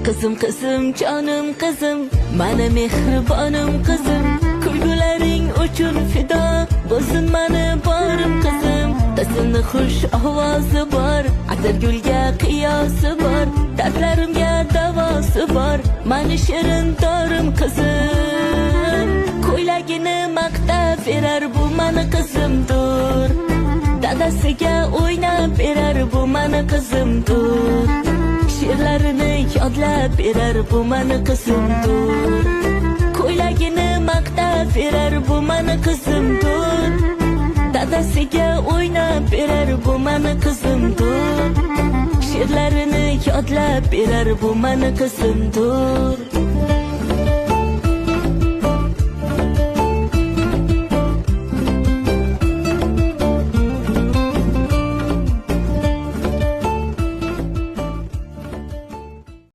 Kızım kızım canım kızım, mana mehribonim kızım, kulgularing uchun fido bo'lsin mani borim kızım. Tasini xush ovozi bor, atir gulga qiyosi bor, dardlarimga davosi bor, mani shirin dorim kızım. Ko'ylagini maqtab berar bu mani qizimdir, dadasiga o'ynab berar bu mani qizimdir, she'rlarini yodlab berar bu mani qizimdir. Ko'ylagini maqtab berar bu mani qizimdir, dadasiga o'ynab berar bu mani qizimdir, she'rlarini yodlab berar bu mani qizimdir.